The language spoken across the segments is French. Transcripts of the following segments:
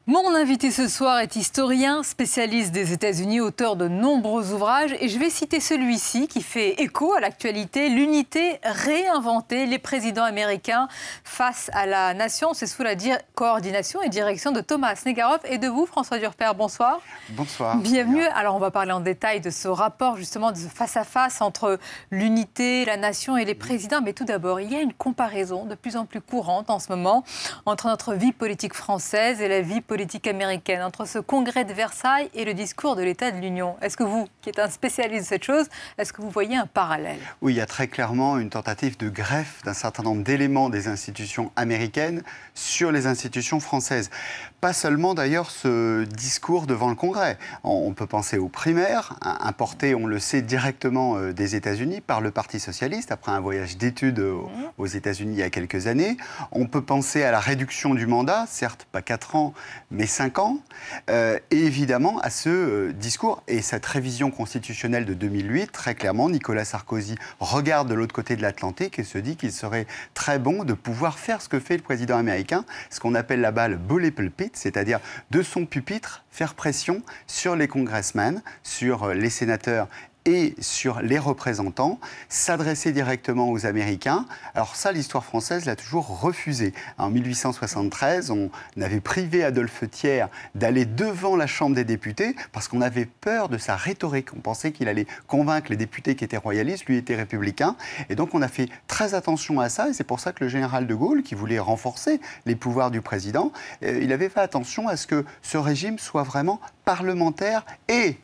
Mon invité ce soir est historien, spécialiste des États-Unis, auteur de nombreux ouvrages. Et je vais citer celui-ci qui fait écho à l'actualité, l'unité réinventée, les présidents américains face à la nation. C'est sous la coordination et direction de Thomas Negaroff et de vous, François Durper. Bonsoir. Bonsoir. Bienvenue. Alors, on va parler en détail de ce rapport, justement, de ce face-à-face entre l'unité, la nation et les présidents. Mais tout d'abord, il y a une comparaison de plus en plus courante en ce moment entre notre vie politique française et la vie politique américaine, entre ce congrès de Versailles et le discours de l'État de l'Union. Est-ce que vous, qui êtes un spécialiste de cette chose, est-ce que vous voyez un parallèle? Oui, il y a très clairement une tentative de greffe d'un certain nombre d'éléments des institutions américaines sur les institutions françaises. Pas seulement d'ailleurs ce discours devant le Congrès. On peut penser aux primaires, importées, on le sait, directement des États-Unis par le Parti socialiste, après un voyage d'études aux États-Unis il y a quelques années. On peut penser à la réduction du mandat, certes pas 4 ans, mais 5 ans, et évidemment à ce discours et cette révision constitutionnelle de 2008, très clairement, Nicolas Sarkozy regarde de l'autre côté de l'Atlantique et se dit qu'il serait très bon de pouvoir faire ce que fait le président américain, ce qu'on appelle là-bas le bully pulpit, c'est-à-dire de son pupitre faire pression sur les congressmen, sur les sénateurs et sur les représentants, s'adresser directement aux Américains. Alors ça, l'histoire française l'a toujours refusé. En 1873, on avait privé Adolphe Thiers d'aller devant la Chambre des députés parce qu'on avait peur de sa rhétorique. On pensait qu'il allait convaincre les députés qui étaient royalistes, lui était républicain. Et donc on a fait très attention à ça. Et c'est pour ça que le général de Gaulle, qui voulait renforcer les pouvoirs du président, il avait fait attention à ce que ce régime soit vraiment parlementaire et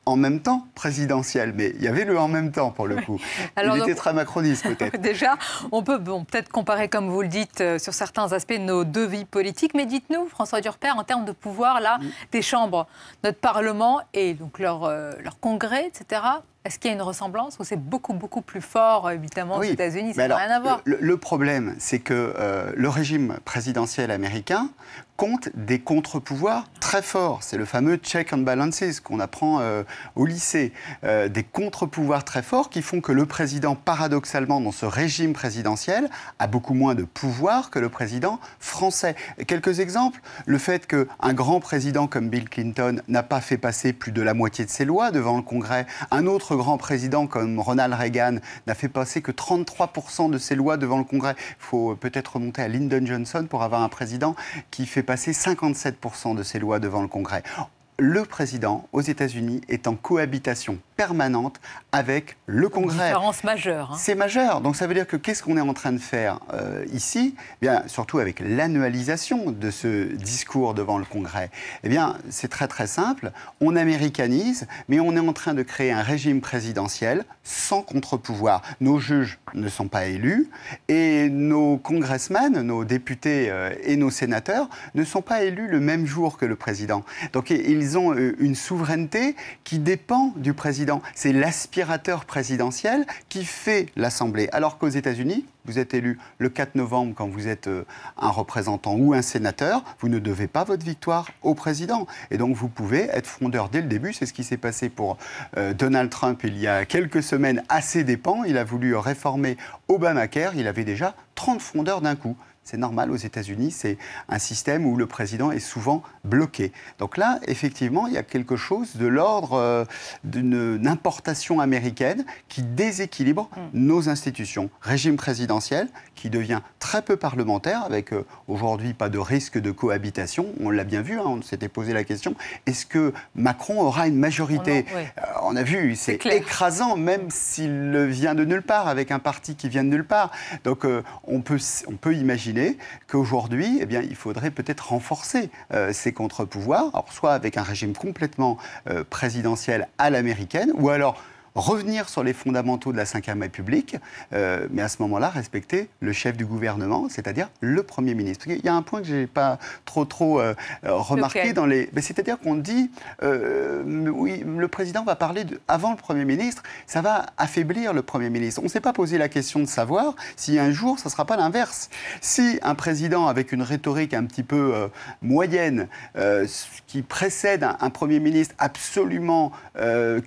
en même temps présidentiel, mais il y avait le en même temps pour le coup. Alors, il était très macroniste peut-être. Déjà, on peut peut-être comparer, comme vous le dites, sur certains aspects nos deux vies politiques, mais dites-nous, François Durper, en termes de pouvoir là, des chambres, notre Parlement et donc leur congrès, etc., est-ce qu'il y a une ressemblance ou c'est beaucoup plus fort, évidemment, aux États-Unis? Ça n'a rien à voir. Le problème, c'est que le régime présidentiel américain compte des contre-pouvoirs très forts. C'est le fameux check and balances qu'on apprend au lycée. Des contre-pouvoirs très forts qui font que le président, paradoxalement, dans ce régime présidentiel, a beaucoup moins de pouvoir que le président français. Quelques exemples. Le fait qu'un grand président comme Bill Clinton n'a pas fait passer plus de la moitié de ses lois devant le Congrès. Un autre grand président comme Ronald Reagan n'a fait passer que 33% de ses lois devant le Congrès. Il faut peut-être remonter à Lyndon Johnson pour avoir un président qui fait passer 57% de ses lois devant le Congrès. Le président, aux États-Unis, est en cohabitation permanente avec le Congrès. Une différence majeure. C'est majeur. Donc ça veut dire que qu'est-ce qu'on est en train de faire ici? Bien, surtout avec l'annualisation de ce discours devant le Congrès. Eh bien, c'est très simple. On américanise, mais on est en train de créer un régime présidentiel sans contre-pouvoir. Nos juges ne sont pas élus et nos congressmen, nos députés et nos sénateurs ne sont pas élus le même jour que le président. Donc ils ont une souveraineté qui dépend du président. C'est l'aspirateur présidentiel qui fait l'Assemblée. Alors qu'aux États-Unis, vous êtes élu le 4 novembre quand vous êtes un représentant ou un sénateur, vous ne devez pas votre victoire au président. Et donc vous pouvez être frondeur dès le début. C'est ce qui s'est passé pour Donald Trump il y a quelques semaines à ses dépens. Il a voulu réformer Obamacare. Il avait déjà 30 frondeurs d'un coup. C'est normal aux États-Unis, c'est un système où le président est souvent bloqué. Donc là, effectivement, il y a quelque chose de l'ordre d'une importation américaine qui déséquilibre nos institutions. Régime présidentiel qui devient très peu parlementaire, avec aujourd'hui pas de risque de cohabitation. On l'a bien vu, hein, on s'était posé la question, est-ce que Macron aura une majorité? On a vu, c'est écrasant, même s'il vient de nulle part, avec un parti qui vient de nulle part. Donc on peut imaginer qu'aujourd'hui, eh bien, il faudrait peut-être renforcer ces contre-pouvoirs, alors soit avec un régime complètement présidentiel à l'américaine, ou alors revenir sur les fondamentaux de la Ve République, mais à ce moment-là, respecter le chef du gouvernement, c'est-à-dire le Premier ministre. Il y a un point que je n'ai pas trop remarqué dans les... C'est-à-dire qu'on dit, oui, le président va parler avant le Premier ministre, ça va affaiblir le Premier ministre. On ne s'est pas posé la question de savoir si un jour, ça ne sera pas l'inverse. Si un président avec une rhétorique un petit peu moyenne, qui précède un Premier ministre absolument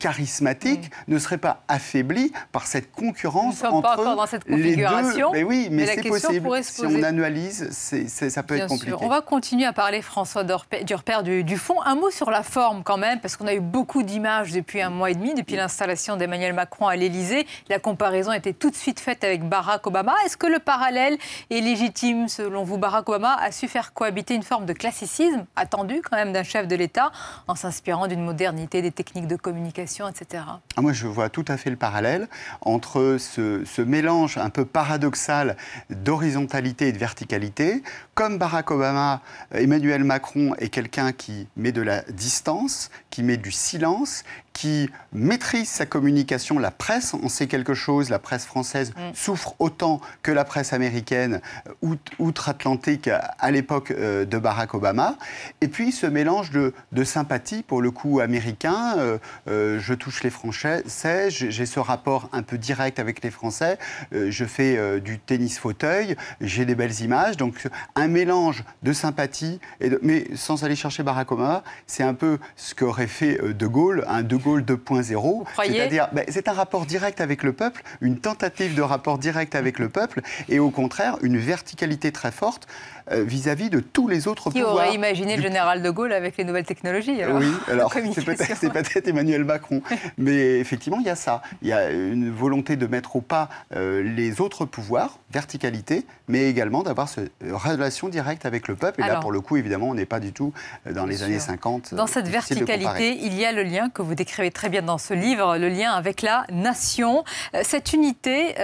charismatique, ne serait pas affaibli par cette concurrence entre pas encore dans cette les deux. configuration. Oui, mais c'est possible. Si on analyse, ça peut être compliqué. On va continuer à parler, François Durper, du fond. Un mot sur la forme quand même, parce qu'on a eu beaucoup d'images depuis un mois et demi, depuis l'installation d'Emmanuel Macron à l'Élysée. La comparaison était tout de suite faite avec Barack Obama. Est-ce que le parallèle est légitime selon vous? Barack Obama a su faire cohabiter une forme de classicisme attendu quand même d'un chef de l'État en s'inspirant d'une modernité, des techniques de communication, etc. Moi, je vois tout à fait le parallèle entre ce mélange un peu paradoxal d'horizontalité et de verticalité. Comme Barack Obama, Emmanuel Macron est quelqu'un qui met de la distance, qui met du silence, qui maîtrise sa communication. La presse en sait quelque chose. La presse française souffre autant que la presse américaine outre-Atlantique à l'époque de Barack Obama. Et puis ce mélange de sympathie, pour le coup américain. Je touche les Français, j'ai ce rapport un peu direct avec les Français. Je fais du tennis fauteuil, j'ai des belles images. Donc un mélange de sympathie, mais sans aller chercher Barack Obama, c'est un peu ce qu'aurait fait De Gaulle, un De Gaulle 2.0, c'est-à-dire c'est un rapport direct avec le peuple, une tentative de rapport direct avec le peuple, et au contraire une verticalité très forte vis-à-vis de tous les autres pouvoirs. Qui aurait imaginé le général de Gaulle avec les nouvelles technologies alors, oui, alors c'est peut-être Emmanuel Macron, mais effectivement il y a ça, il y a une volonté de mettre au pas les autres pouvoirs, verticalité, mais également d'avoir cette relation directe avec le peuple, et alors, là pour le coup évidemment on n'est pas du tout dans les années 50. Dans cette verticalité, il y a le lien que vous décrivez très bien dans ce livre, le lien avec la nation. Cette unité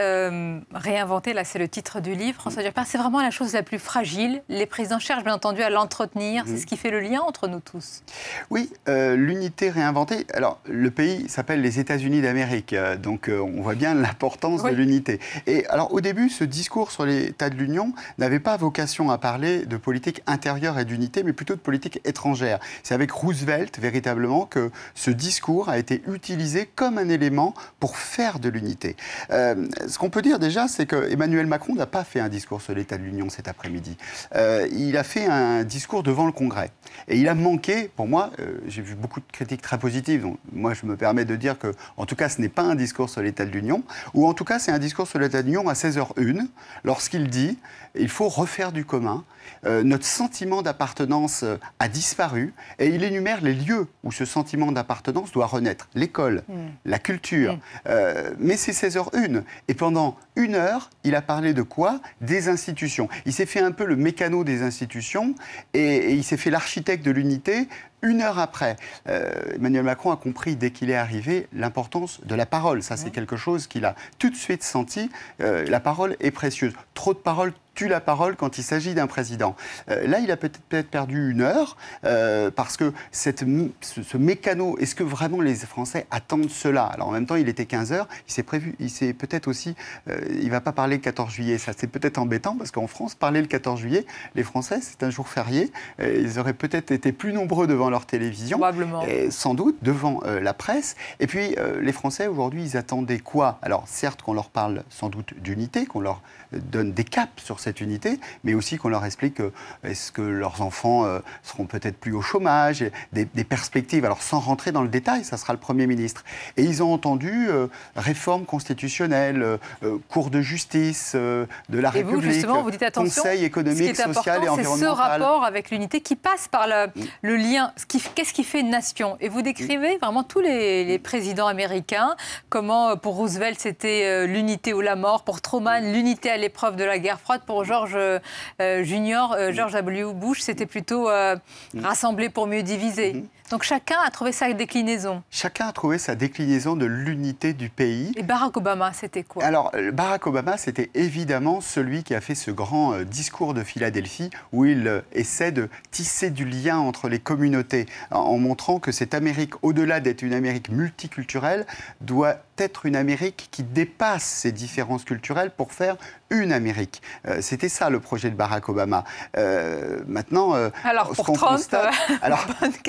réinventée, là c'est le titre du livre, François Durper, c'est vraiment la chose la plus fragile. Les présidents cherchent bien entendu à l'entretenir. C'est ce qui fait le lien entre nous tous. Oui, l'unité réinventée. Alors, le pays s'appelle les États-Unis d'Amérique. Donc, on voit bien l'importance de l'unité. Et alors, au début, ce discours sur l'état de l'Union n'avait pas vocation à parler de politique intérieure et d'unité, mais plutôt de politique étrangère. C'est avec Roosevelt, véritablement, que ce discours a été utilisé comme un élément pour faire de l'unité. Ce qu'on peut dire déjà, c'est que Emmanuel Macron n'a pas fait un discours sur l'état de l'Union cet après-midi. Il a fait un discours devant le Congrès. Et il a manqué, pour moi, j'ai vu beaucoup de critiques très positives, donc moi je me permets de dire que, en tout cas, ce n'est pas un discours sur l'état de l'Union, ou en tout cas c'est un discours sur l'état de l'Union à 16h01, lorsqu'il dit « il faut refaire du commun ». Notre sentiment d'appartenance a disparu, et il énumère les lieux où ce sentiment d'appartenance doit renaître. L'école, la culture. Mais c'est 16h01. Et pendant 1 heure, il a parlé de quoi? Des institutions. Il s'est fait un peu le mécano des institutions, et il s'est fait l'architecte de l'unité. 1 heure après, Emmanuel Macron a compris, dès qu'il est arrivé, l'importance de la parole. Ça, c'est quelque chose qu'il a tout de suite senti. La parole est précieuse. Trop de paroles tue la parole quand il s'agit d'un président. Là, il a peut-être perdu 1 heure, parce que ce mécano, est-ce que vraiment les Français attendent cela? Alors en même temps, il était 15 heures, il s'est peut-être aussi, il ne va pas parler le 14 juillet, ça c'est peut-être embêtant, parce qu'en France, parler le 14 juillet, les Français, c'est un jour férié, ils auraient peut-être été plus nombreux devant leur télévision, sans doute devant la presse, et puis les Français aujourd'hui, ils attendaient quoi? Alors certes qu'on leur parle sans doute d'unité, qu'on leur donne des caps sur cette unité, mais aussi qu'on leur explique est-ce que leurs enfants seront peut-être plus au chômage, des perspectives. Alors sans rentrer dans le détail, ça sera le Premier ministre. Et ils ont entendu réforme constitutionnelle, Cour de justice de la République, vous, justement, vous dites, attention, Conseil économique, social et environnemental. C'est ce rapport avec l'unité qui passe par le lien. Qu'est-ce qui fait une nation? Et vous décrivez vraiment tous les présidents américains, comment pour Roosevelt c'était l'unité ou la mort, pour Truman l'unité à l'épreuve de la guerre froide, pour George W. Bush, c'était plutôt rassembler pour mieux diviser. Donc chacun a trouvé sa déclinaison. Chacun a trouvé sa déclinaison de l'unité du pays. Et Barack Obama, c'était quoi? Alors, Barack Obama, c'était évidemment celui qui a fait ce grand discours de Philadelphie où il essaie de tisser du lien entre les communautés en montrant que cette Amérique, au-delà d'être une Amérique multiculturelle, doit être une Amérique qui dépasse ces différences culturelles pour faire une Amérique. C'était ça le projet de Barack Obama. Maintenant, alors, pour Trump,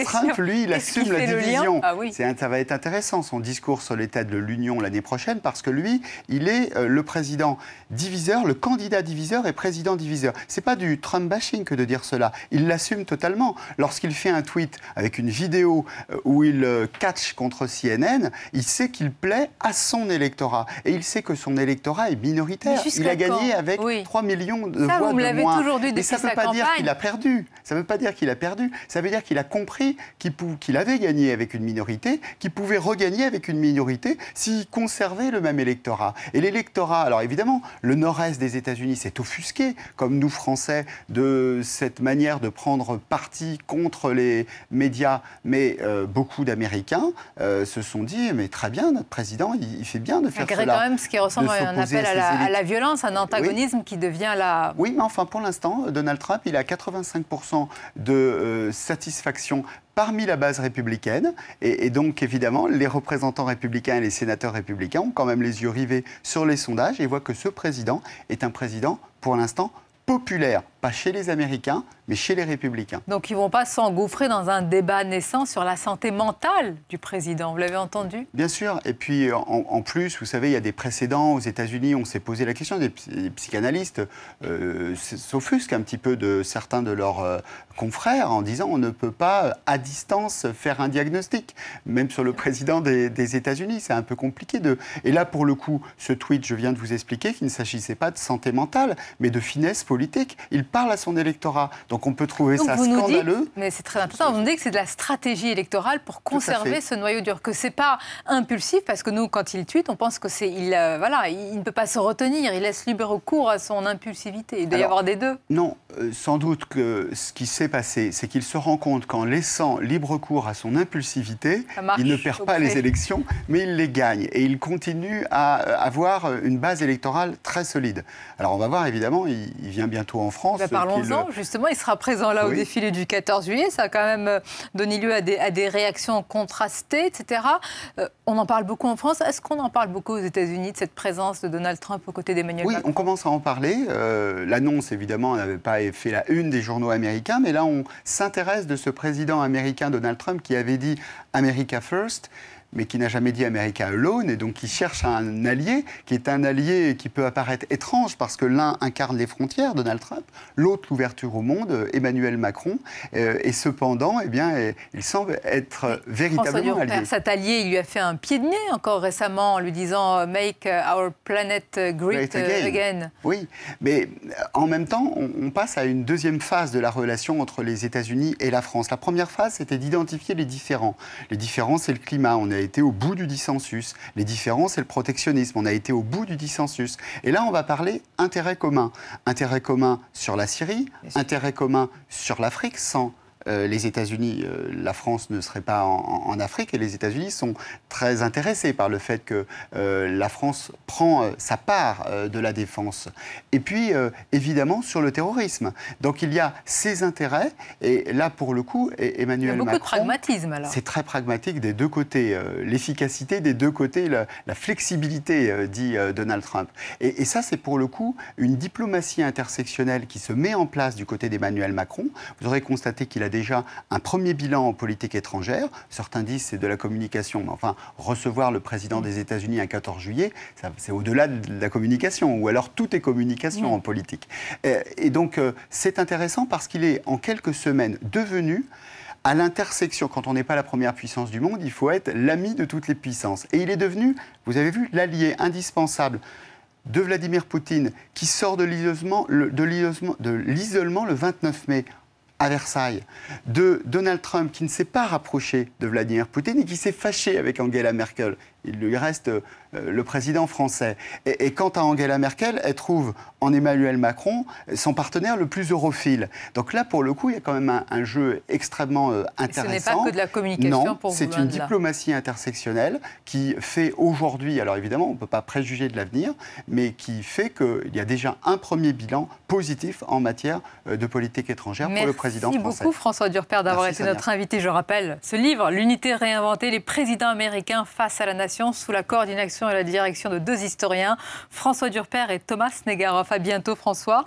Trump, lui, il assume la division. Ah, oui. Ça va être intéressant, son discours sur l'état de l'Union l'année prochaine, parce que lui, il est le président diviseur, le candidat diviseur et président diviseur. C'est pas du Trump bashing que de dire cela. Il l'assume totalement. Lorsqu'il fait un tweet avec une vidéo où il catch contre CNN, il sait qu'il plaît à son électorat. Et il sait que son électorat est minoritaire. Il a gagné avec 3 millions de voix de moins. Et ça ne veut pas dire qu'il a perdu. Ça ne veut pas dire qu'il a perdu. Ça veut dire qu'il a compris qu'il avait gagné avec une minorité, qu'il pouvait regagner avec une minorité s'il conservait le même électorat. Et l'électorat, alors évidemment, le nord-est des États-Unis s'est offusqué, comme nous Français, de cette manière de prendre parti contre les médias. Mais beaucoup d'Américains se sont dit, mais très bien, notre président, il fait bien de faire cela. Malgré quand même ce qui ressemble à un appel à la violence, un antagonisme qui devient la... Oui, mais enfin, pour l'instant, Donald Trump, il a 85% de satisfaction parmi la base républicaine. Et donc, évidemment, les représentants républicains et les sénateurs républicains ont quand même les yeux rivés sur les sondages et voient que ce président est un président, pour l'instant, populaire, pas chez les Américains, mais chez les Républicains. Donc ils ne vont pas s'engouffrer dans un débat naissant sur la santé mentale du président, vous l'avez entendu? Bien sûr, et puis en plus, vous savez, il y a des précédents aux États-Unis, on s'est posé la question, des psychanalystes s'offusquent un petit peu de certains de leurs confrères en disant on ne peut pas à distance faire un diagnostic, même sur le président des États-Unis, c'est un peu compliqué de... Et là, pour le coup, ce tweet, je viens de vous expliquer qu'il ne s'agissait pas de santé mentale, mais de finesse politique. Il parle à son électorat. Donc on peut trouver ça scandaleux. Mais c'est très intéressant. Vous nous dites que c'est de la stratégie électorale pour conserver ce noyau dur, que c'est pas impulsif, parce que nous, quand il tweet, on pense que il ne peut pas se retenir. Il laisse libre cours à son impulsivité. Il doit y avoir des deux. Non, sans doute que ce qui s'est passé, c'est qu'il se rend compte qu'en laissant libre cours à son impulsivité, il ne perd pas les élections, mais il les gagne. Et il continue à avoir une base électorale très solide. Alors on va voir, évidemment, il vient bientôt en France. Parlons-en, justement, il sera présent là au défilé du 14 juillet. Ça a quand même donné lieu à des réactions contrastées, etc. On en parle beaucoup en France. Est-ce qu'on en parle beaucoup aux États-Unis de cette présence de Donald Trump aux côtés d'Emmanuel Macron? Oui, on commence à en parler. L'annonce, évidemment, n'avait pas fait la une des journaux américains, mais là, on s'intéresse de ce président américain, Donald Trump, qui avait dit « America First », mais qui n'a jamais dit America Alone, et donc qui cherche un allié, qui est un allié qui peut apparaître étrange, parce que l'un incarne les frontières, Donald Trump, l'autre l'ouverture au monde, Emmanuel Macron, et cependant, eh bien, il semble être véritablement allié. Cet allié, il lui a fait un pied de nez encore récemment, en lui disant « Make our planet great again ». Oui, mais en même temps, on passe à une deuxième phase de la relation entre les États-Unis et la France. La première phase, c'était d'identifier les différends. Les différends, c'est le climat. On a été au bout du dissensus. Les différends, c'est le protectionnisme. On a été au bout du dissensus. Et là, on va parler intérêt commun. Intérêt commun sur la Syrie, intérêt commun sur l'Afrique, sans les États-Unis, la France ne serait pas en Afrique, et les États-Unis sont très intéressés par le fait que la France prend sa part de la défense. Et puis, évidemment, sur le terrorisme. Donc, il y a ces intérêts, et là, pour le coup, Emmanuel Macron... Il y a beaucoup de pragmatisme, alors. C'est très pragmatique des deux côtés. L'efficacité des deux côtés, la flexibilité, dit Donald Trump. Et ça, c'est pour le coup une diplomatie intersectionnelle qui se met en place du côté d'Emmanuel Macron. Vous aurez constaté qu'il a déjà un premier bilan en politique étrangère. Certains disent c'est de la communication, mais enfin, recevoir le président des États-Unis un 14 juillet, c'est au-delà de la communication, ou alors tout est communication en politique. Et donc, c'est intéressant parce qu'il est, en quelques semaines, devenu à l'intersection. Quand on n'est pas la première puissance du monde, il faut être l'ami de toutes les puissances. Et il est devenu, vous avez vu, l'allié indispensable de Vladimir Poutine, qui sort de l'isolement le 29 mai, à Versailles, de Donald Trump qui ne s'est pas rapproché de Vladimir Poutine et qui s'est fâché avec Angela Merkel. Il lui reste le président français. Et quant à Angela Merkel, elle trouve en Emmanuel Macron son partenaire le plus europhile. Donc là, pour le coup, il y a quand même un jeu extrêmement intéressant. Et ce n'est pas que de la communication pour vous. C'est une diplomatie intersectionnelle qui fait aujourd'hui, alors évidemment, on ne peut pas préjuger de l'avenir, mais qui fait qu'il y a déjà un premier bilan positif en matière de politique étrangère pour le président français. Merci beaucoup, François Durper, d'avoir été notre invité. Je rappelle ce livre, L'unité réinventée, les présidents américains face à la nation l'innovation sous la coordination et la direction de deux historiens, François Durper et Thomas Negaroff. À bientôt, François.